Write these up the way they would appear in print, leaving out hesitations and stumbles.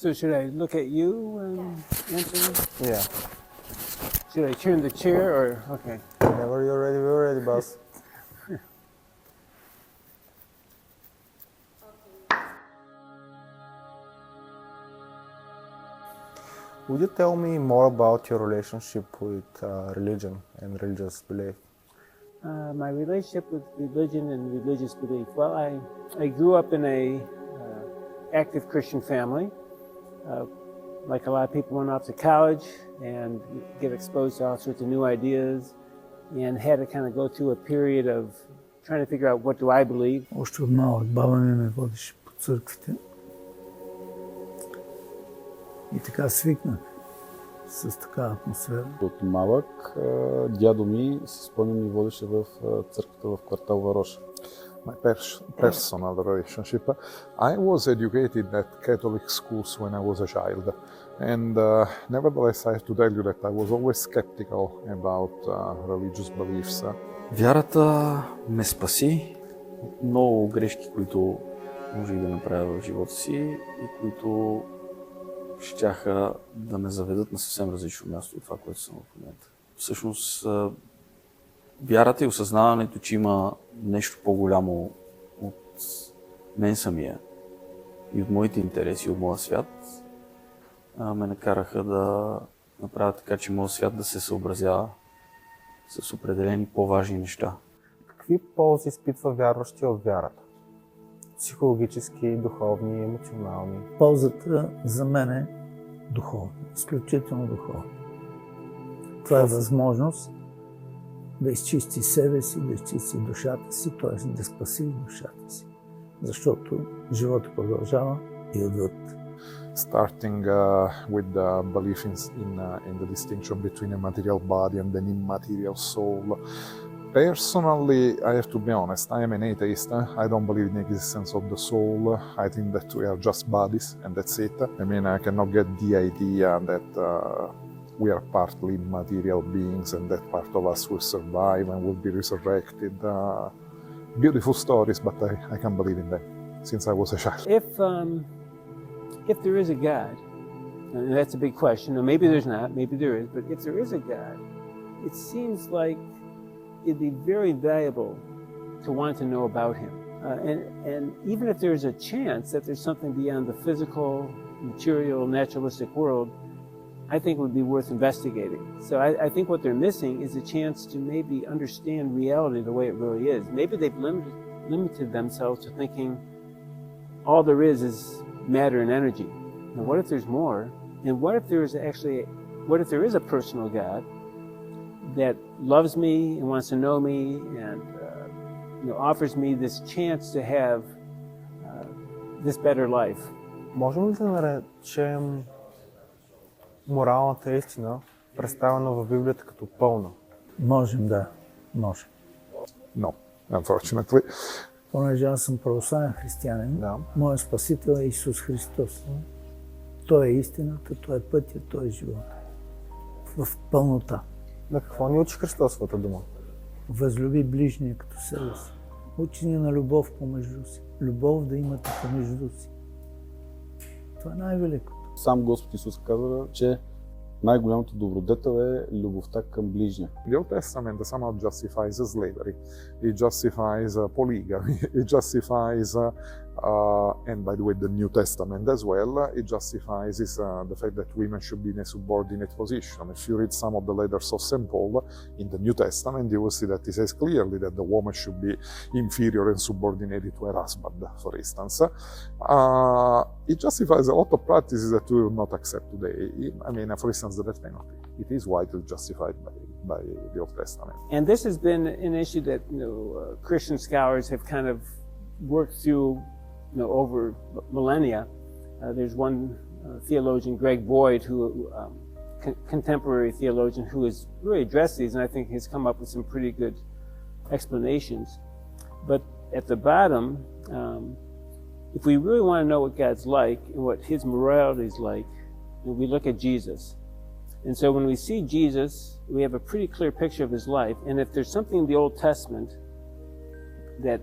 So should I look at you and answer? Yeah. Should I turn the chair or, okay. Whenever you're ready, we're ready, boss. Would you tell me more about your relationship with religion and religious belief? My relationship with religion and religious belief. Well, I grew up in a active Christian family. Like a lot of people, went off to college and get exposed to all sorts of new ideas, and had to kind of go through a period of trying to figure out what do I believe. Още от малък баба ме водеше по църквите. И така свикнах с такава атмосфера. От малък дядо ми, си спомням, ни водеше в църквата в квартал Вароша. My personal relationship. I was educated at Catholic schools when I was a child, and nevertheless I have to tell you that I was always skeptical about religious beliefs. Вярата ме спаси от много грешки, които можех да направя в живота си и които щяха да ме заведат на съвсем различно място от това, което съм в момента. Всъщност, вярата и осъзнаването, че има нещо по-голямо от мен самия и от моите интереси, от моя свят, ме накараха да направя така, че моят свят да се съобразява с определени по-важни неща. Какви ползи изпитва вярващия от вярата? Психологически, духовни, емоционални? Ползата за мен е духовна, изключително духовна. Това е възможност да изчисти себе си, да изчисти душата си, т.е. да спаси душата си. Защото животът продължава и отвъд. Starting with the belief in the distinction between a material body and an immaterial soul. Personally, I have to be honest, I am an atheist. I don't believe in the existence of the soul. I think that we are just bodies and that's it. I mean, I cannot get the idea that we are partly material beings and that part of us will survive and will be resurrected. Beautiful stories, but I can't believe in them since I was a child. If there is a God, and that's a big question, or maybe there's not, maybe there is, but if there is a God, it seems like it'd be very valuable to want to know about him. And even if there's a chance that there's something beyond the physical, material, naturalistic world, I think it would be worth investigating. So I think what they're missing is a chance to maybe understand reality the way it really is. Maybe they've limited themselves to thinking all there is matter and energy. And what if there's more? And what if there is a personal God that loves me and wants to know me and offers me this chance to have this better life? Можем ли да наречем моралната истина, представена в Библията, като пълна? Можем, да. Можем. No, unfortunately. Понеже аз съм православен християнин, Да. моят спасител е Исус Христос. Той е истината, Той е пътя, Той е живота. В пълнота. На какво ни учи Христосовата дума? Възлюби ближния като себе си. Учи ни на любов помежду си. Любов да имате помежду си. Това е най-великото. Сам Господ Исус казва, че най-голямата добродетел е любовта към ближния. The Old Testament somehow justifies slavery. It justifies polygamy. It justifies, and by the way, the New Testament as well, it justifies the fact that women should be in a subordinate position. If you read some of the letters of St. Paul in the New Testament, you will see that he says clearly that the woman should be inferior and subordinated to her husband, for instance. It justifies a lot of practices that we will not accept today. I mean, for instance, the death penalty. It is widely justified by the Old Testament. And this has been an issue that Christian scholars have kind of worked through over millennia. There's one theologian, Greg Boyd, who contemporary theologian, who has really addressed these, and I think has come up with some pretty good explanations. But at the bottom, if we really want to know what God's like and what his morality is like, we look at Jesus. And so when we see Jesus, we have a pretty clear picture of his life. And if there's something in the Old Testament that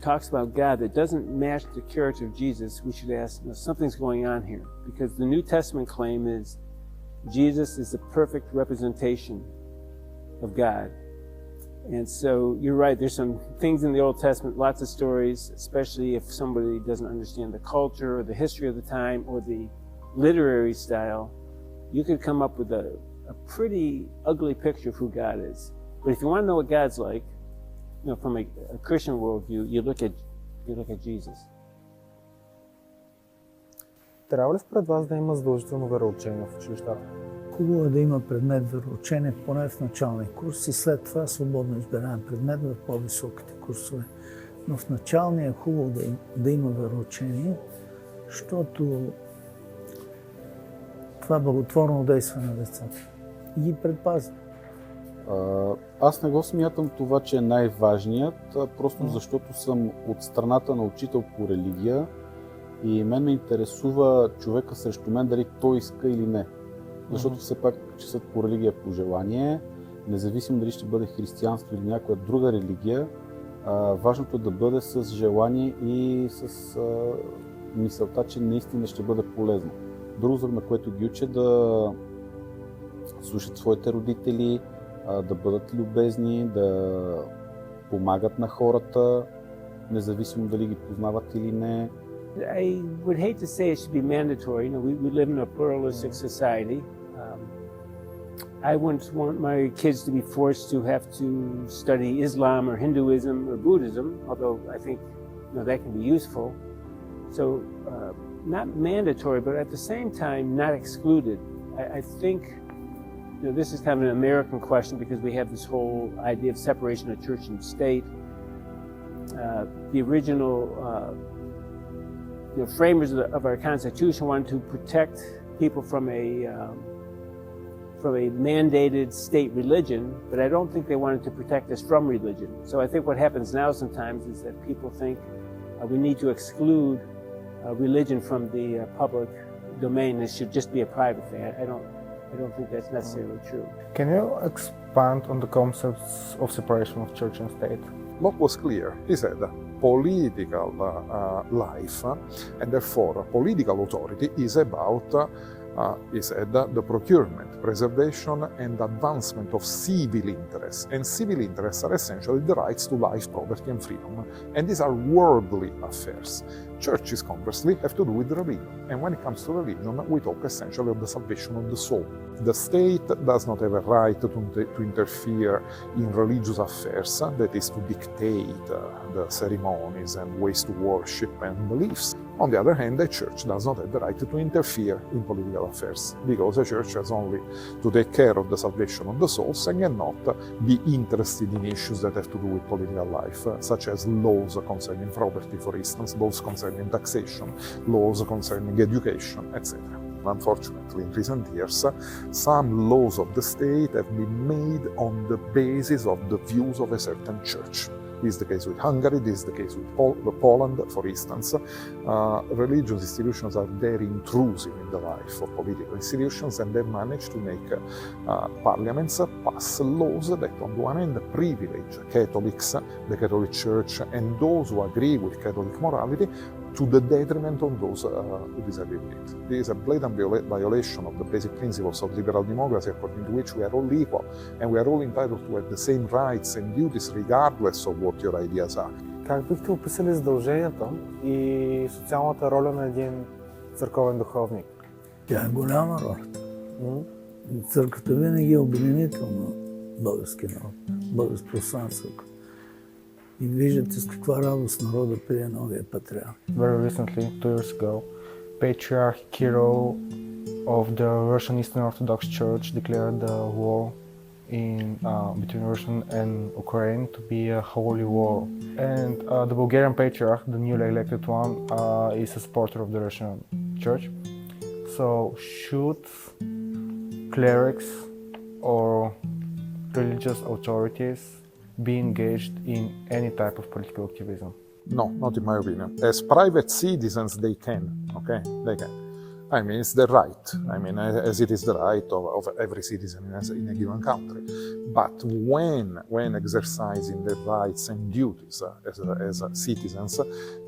talks about God that doesn't match the character of Jesus, we should ask, something's going on here. Because the New Testament claim is Jesus is the perfect representation of God. And so you're right, there's some things in the Old Testament, lots of stories, especially if somebody doesn't understand the culture or the history of the time or the literary style, you could come up with a pretty ugly picture of who God is. But if you want to know what God's like, from a Christian worldview, you look at Jesus. Трябва ли според вас да има задължително вероучение в училищата? Хубаво е да има предмет вероучение, поне в началния курс и след това свободно избираем предмет в по-високите курсове. Но в началния е хубаво да има вероучение, защото това благотворно действа на децата и ги предпазва. Аз не го смятам това, че е най-важният, просто защото съм от страната на учител по религия и мен ме интересува човека срещу мен дали той иска или не. Защото все пак часът по религия е по желание, независимо дали ще бъде християнство или някоя друга религия, важното е да бъде с желание и с мисълта, че наистина ще бъде полезно. Друго, на което ги уча, да слушат своите родители, да бъдат любезни, да помагат на хората, независимо дали ги познават или не. I would hate to say it should be mandatory. We live in a pluralistic society. I wouldn't want my kids to be forced to have to study Islam or Hinduism or Buddhism, although I think that can be useful. So not mandatory, but at the same time not excluded. I think this is kind of an American question because we have this whole idea of separation of church and state. The original framers of our Constitution wanted to protect people from a mandated state religion, but I don't think they wanted to protect us from religion. So I think what happens now sometimes is that people think we need to exclude religion from the public domain. It should just be a private thing. I don't think that's necessarily true. Can you expand on the concepts of separation of church and state? Locke was clear. He said political life and therefore political authority is about, he said, the procurement, preservation and advancement of civil interests. And civil interests are essentially the rights to life, property and freedom. And these are worldly affairs. Churches, conversely, have to do with religion. And when it comes to religion, we talk essentially of the salvation of the soul. The state does not have a right to interfere in religious affairs, that is, to dictate the ceremonies and ways to worship and beliefs. On the other hand, the church does not have the right to interfere in political affairs, because the church has only to take care of the salvation of the souls and cannot be interested in issues that have to do with political life, such as laws concerning property, for instance, laws concerning taxation, laws concerning education, etc. Unfortunately, in recent years, some laws of the state have been made on the basis of the views of a certain church. This is the case with Hungary, this is the case with Poland, for instance. Religious institutions are very intrusive in the life of political institutions, and they manage to make parliaments pass laws that, on the one hand, privilege Catholics, the Catholic Church, and those who agree with Catholic morality, to the detriment of those who disagree with it. This is a blatant violation of the basic principles of liberal democracy, according to which we are all equal, and we are all entitled to have the same rights and duties regardless of what your ideas are. Как бихте описали задълженията и социалната роля на един църковен духовник? Тя е голяма роля. Църквата винаги е обединител на българския народ, българското православие. И виждате с каква радост народа прие новия патриарх. Very recently, 2 years ago, Patriarch Kirill of the Russian Eastern Orthodox Church declared the war between Russia and Ukraine to be a holy war. And the Bulgarian Patriarch, the newly elected one, is a supporter of the Russian Church. So should clerics or religious authorities be engaged in any type of political activism? No, not in my opinion. As private citizens, they can, okay? They can. I mean, it's the right. I mean, as it is the right of every citizen in a given country. But when exercising their rights and duties as citizens,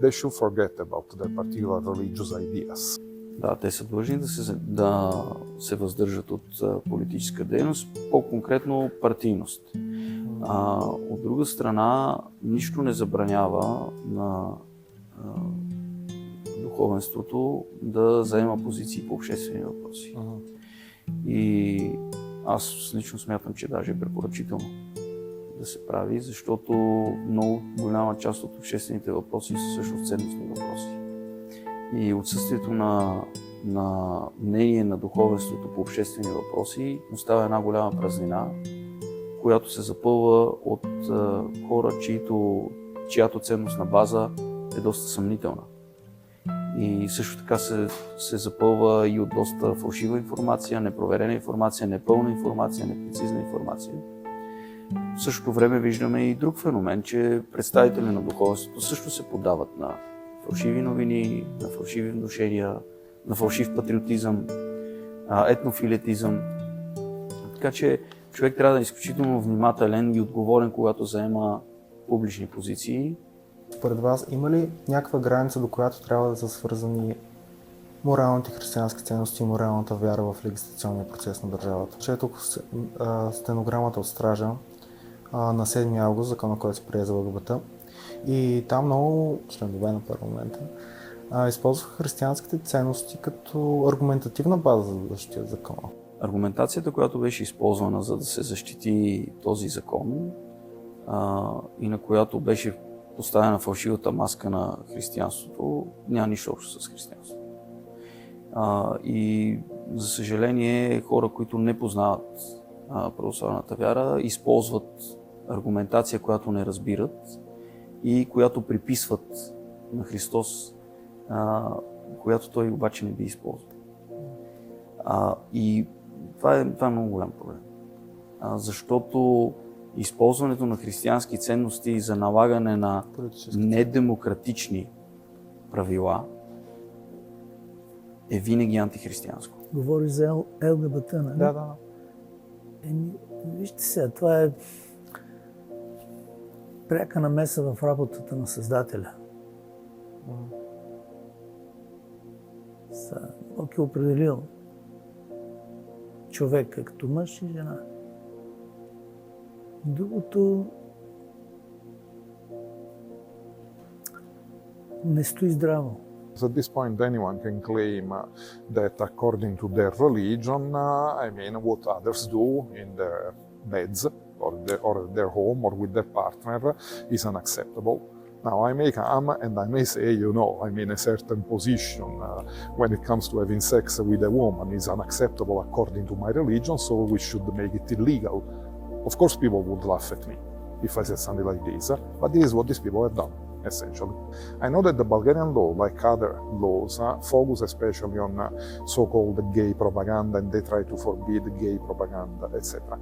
they should forget about their particular religious ideas. Да, те са длъжни да се въздържат от политическа дейност, по-конкретно партийност. От друга страна, нищо не забранява на духовенството да заема позиции по обществени въпроси. И аз лично смятам, че даже е препоръчително да се прави, защото много голяма част от обществените въпроси са също ценностни въпроси. И отсъствието на мнение на духовенството по обществени въпроси оставя една голяма празнина, която се запълва от хора, чиято ценностна база е доста съмнителна. И също така се запълва и от доста фалшива информация, непроверена информация, непълна информация, непрецизна информация. В същото време виждаме и друг феномен, че представители на духовенството също се поддават на фалшиви новини, на фалшиви внушения, на фалшив патриотизъм, етнофилетизъм. Така че човек трябва да е изключително внимателен и отговорен, когато заема публични позиции. Според вас има ли някаква граница, до която трябва да са свързани моралните християнски ценности и моралната вяра в легистационния процес на държавата? Четох стенограмата от Стража на 7 август, закона, който се прие за ЛГБТ. И там много членове на парламента използваха християнските ценности като аргументативна база за да защитят закона. Аргументацията, която беше използвана за да се защити този закон и на която беше поставена фалшивата маска на християнството, няма нищо общо с християнството. И за съжаление хора, които не познават православната вяра, използват аргументация, която не разбират и която приписват на Христос, която той обаче не би използвал. И това е много голям проблем. Защото използването на християнски ценности за налагане на недемократични правила е винаги антихристиянско. Говори за ЛГБТ, нали? Да. Вижте сега, това е пряка намеса в работата на Създателя. Бог е определил човека като мъж и жена. Другото не стои здраво. At this point, anyone can claim that according to their religion, what others do in their beds or their home or with their partner is unacceptable. Now, I may come and I may say, a certain position when it comes to having sex with a woman is unacceptable according to my religion, so we should make it illegal. Of course, people would laugh at me if I said something like this, but this is what these people have done, essentially. I know that the Bulgarian law, like other laws, focus especially on so-called gay propaganda, and they try to forbid gay propaganda, etc.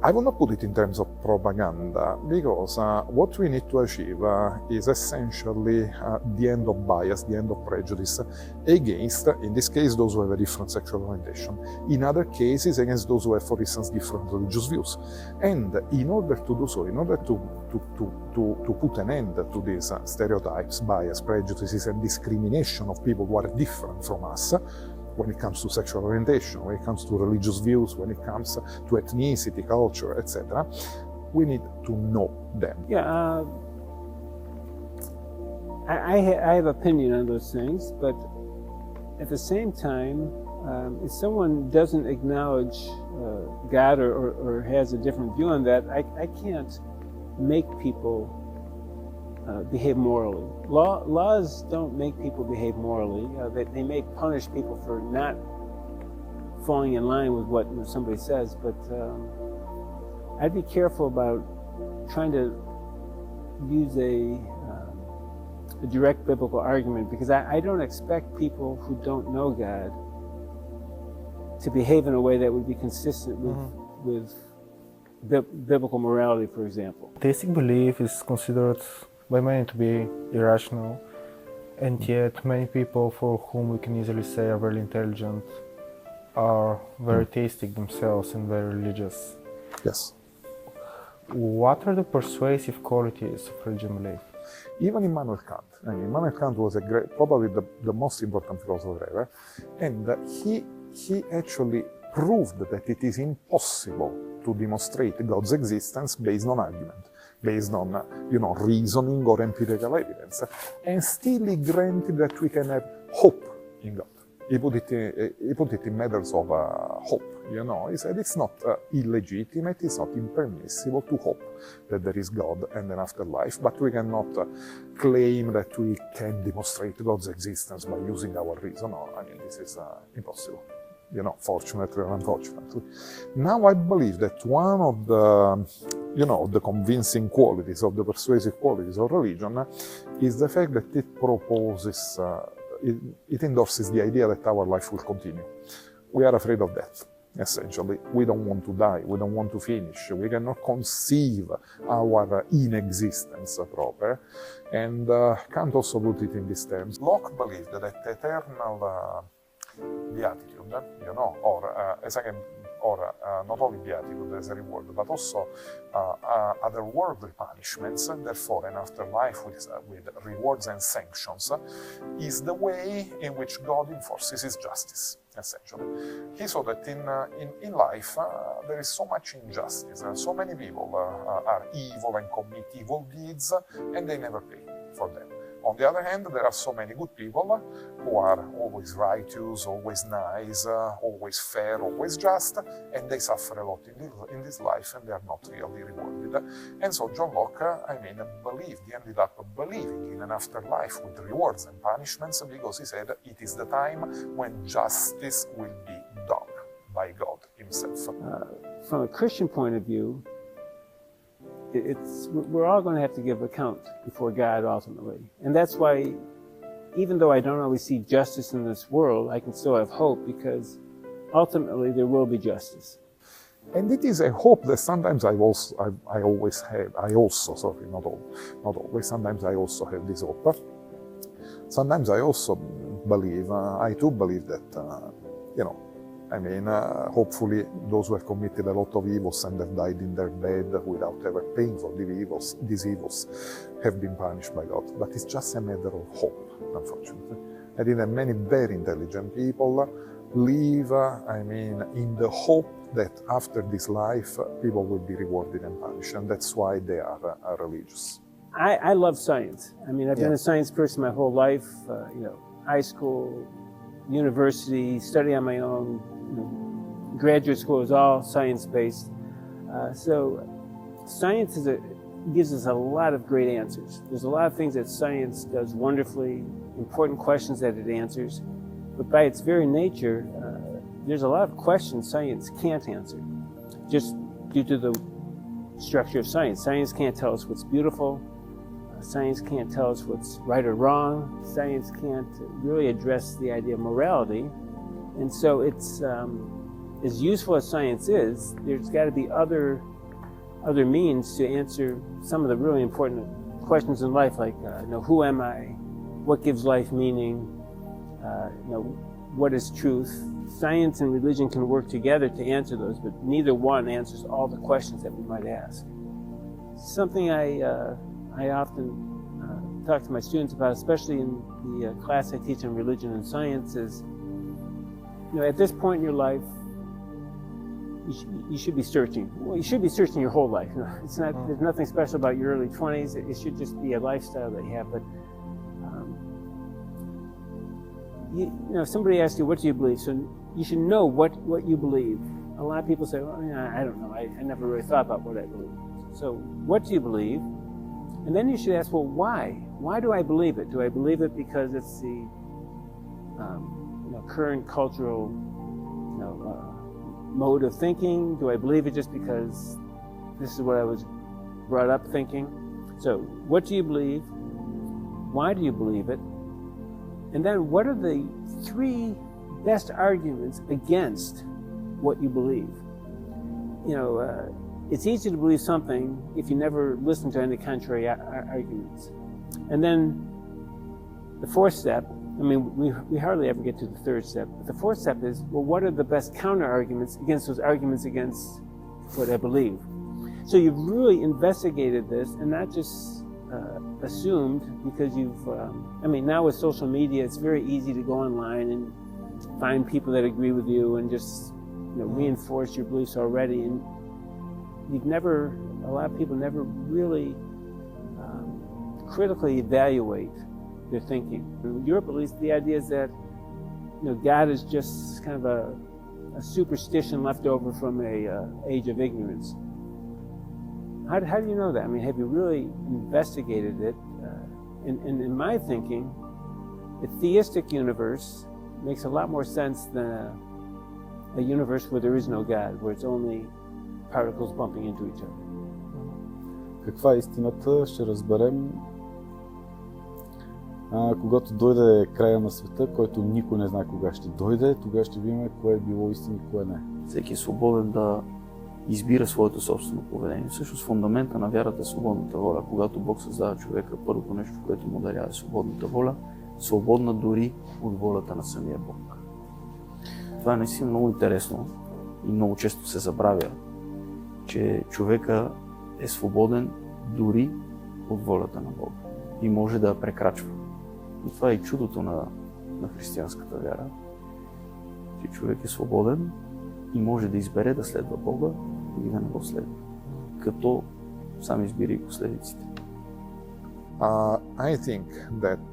I will not put it in terms of propaganda, because what we need to achieve is essentially the end of bias, the end of prejudice against, in this case, those who have a different sexual orientation. In other cases, against those who have, for instance, different religious views. And in order to do so, in order to put an end to these stereotypes, bias, prejudices, and discrimination of people who are different from us, when it comes to sexual orientation, when it comes to religious views, when it comes to ethnicity, culture, etc., we need to know them. Yeah, I have opinion on those things, but at the same time, if someone doesn't acknowledge God or has a different view on that, I can't make people behave morally. Laws don't make people behave morally. They may punish people for not falling in line with what somebody says, but I'd be careful about trying to use a direct biblical argument, because I don't expect people who don't know God to behave in a way that would be consistent with biblical morality, for example. Theistic belief is considered by many to be irrational And yet many people for whom we can easily say are very intelligent are very theistic themselves and very religious. Yes. What are the persuasive qualities of religion belief? Even Immanuel Kant. I mean, Immanuel Kant was probably the most important philosopher ever, and he actually proved that it is impossible to demonstrate God's existence based on argument, based on reasoning or empirical evidence, and still he granted that we can have hope in God. He put it in matters of hope. He said it's not illegitimate, it's not impermissible to hope that there is God and an afterlife, but we cannot claim that we can demonstrate God's existence by using our reason. This is impossible. Fortunately or unfortunately. Now I believe that one of the convincing qualities, of the persuasive qualities of religion is the fact that it proposes, it endorses the idea that our life will continue. We are afraid of death, essentially. We don't want to die, we don't want to finish, we cannot conceive our inexistence proper. And Kant also put it in these terms. Locke believed that eternal beatitude, not only beatitude as a reward, but also otherworldly punishments, therefore an afterlife with rewards and sanctions, is the way in which God enforces his justice, essentially. He saw that in life there is so much injustice, so many people are evil and commit evil deeds, and they never pay for them. On the other hand, there are so many good people who are always righteous, always nice, always fair, always just, and they suffer a lot in this life and they are not really rewarded. And so John Locke, he ended up believing in an afterlife with rewards and punishments, because he said it is the time when justice will be done by God himself. From a Christian point of view, we're all going to have to give account before God ultimately. And that's why, even though I don't always see justice in this world, I can still have hope, because ultimately there will be justice. And it is a hope that sometimes I always have. Not always. Sometimes I also have this hope. Sometimes I also believe, I too believe that, hopefully those who have committed a lot of evils and have died in their bed without ever paying for these evils have been punished by God. But it's just a matter of hope, unfortunately. I think that many very intelligent people live, in the hope that after this life, people will be rewarded and punished, and that's why they are religious. I love science. I've been a science person my whole life, high school, university, study on my own, graduate school is all science-based. So science gives us a lot of great answers. There's a lot of things that science does wonderfully, important questions that it answers, but by its very nature, there's a lot of questions science can't answer, just due to the structure of science. Science can't tell us what's beautiful. Science can't tell us what's right or wrong. Science can't really address the idea of morality. And so it's, as useful as science is, there's got to be other means to answer some of the really important questions in life, like who am I? What gives life meaning? What is truth? Science and religion can work together to answer those, but neither one answers all the questions that we might ask. Something I often talk to my students about, especially in the class I teach on religion and science, is, at this point in your life, you should be searching. Well, you should be searching your whole life. It's not. There's nothing special about your early 20s. It should just be a lifestyle that you have. But if somebody asks you, what do you believe? So you should know what you believe. A lot of people say, well, I don't know. I never really thought about what I believe. So what do you believe? And then you should ask, well, why? Why do I believe it? Do I believe it because it's the current cultural mode of thinking? Do I believe it just because this is what I was brought up thinking? So what do you believe? Why do you believe it? And then what are the 3 best arguments against what you believe? It's easy to believe something if you never listen to any contrary arguments. And then The fourth step, I mean, we hardly ever get to the third step, but the fourth step is, well, what are the best counter-arguments against those arguments against what I believe? So you've really investigated this and not just assumed because you've, now with social media, it's very easy to go online and find people that agree with you and just, reinforce your beliefs already. And a lot of people never really critically evaluate their thinking. In Europe, at least, the idea is that, God is just kind of a superstition left over from a age of ignorance. How do you know that? I mean, have you really investigated it? In my thinking, a theistic universe makes a lot more sense than a universe where there is no God, where it's only particles bumping into each other. Каква е истината, ще разберем, когато дойде края на света, който никой не знае кога ще дойде, тогава ще видим кое е било истина и кое не. Всеки е свободен да избира своето собствено поведение. Всъщност фундамента на вярата е свободната воля. Когато Бог създава човека, първото нещо, което му дарява е свободната воля, свободна дори от волята на самия Бог. Това е наистина много интересно и много често се забравя, че човека е свободен дори от волята на Бога и може да я прекрачва. И това е и чудото на християнската вяра, че човек е свободен и може да избере да следва Бога или да не го следва, като сам избира и последиците. I think that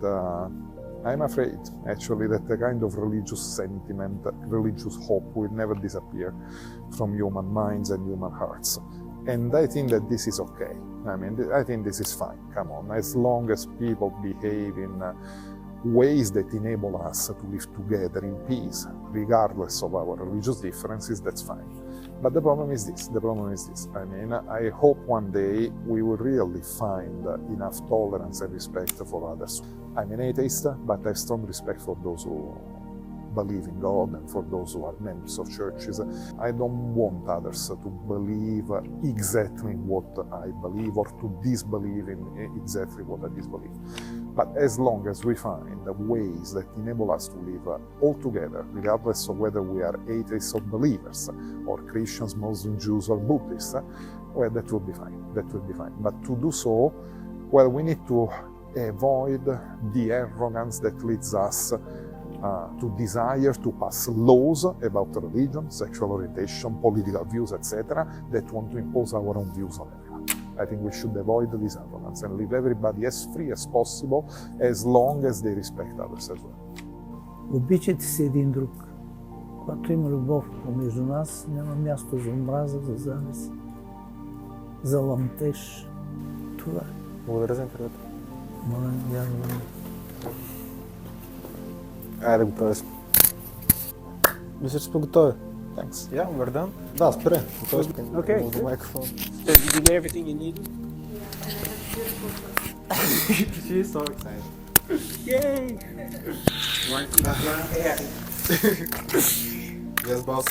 I'm afraid actually that the kind of religious sentiment, religious hope will never disappear from human minds and human hearts. And I think that this is okay. I think this is fine. Come on, as long as people behave in ways that enable us to live together in peace, regardless of our religious differences, that's fine. But the problem is this. I hope one day we will really find enough tolerance and respect for others. I'm an atheist, but I have strong respect for those who believe in God and for those who are members of churches. I don't want others to believe exactly what I believe or to disbelieve in exactly what I disbelieve. But as long as we find ways that enable us to live all together, regardless of whether we are atheists or believers, or Christians, Muslims, Jews or Buddhists, well, that will be fine. But to do so, well, we need to avoid the arrogance that leads us to desire to pass laws about religion, sexual orientation, political views, etc., that want to impose our own views on everyone. I think we should avoid this arrogance and leave everybody as free as possible as long as they respect others as well. Обичайте се един друг. Когато има любов помежду нас, няма място за омраза, за завист, за ламтеж. Това е. Благодаря за интервюто. Моля, вярвам. Айде да го правим. Мисля, че сме готови. Thanks. Yeah, we're done. Да, спре. Okay. The microphone. So did you get everything you needed? She's so excited. Yay! Want to see that? Yeah. Yes, boss.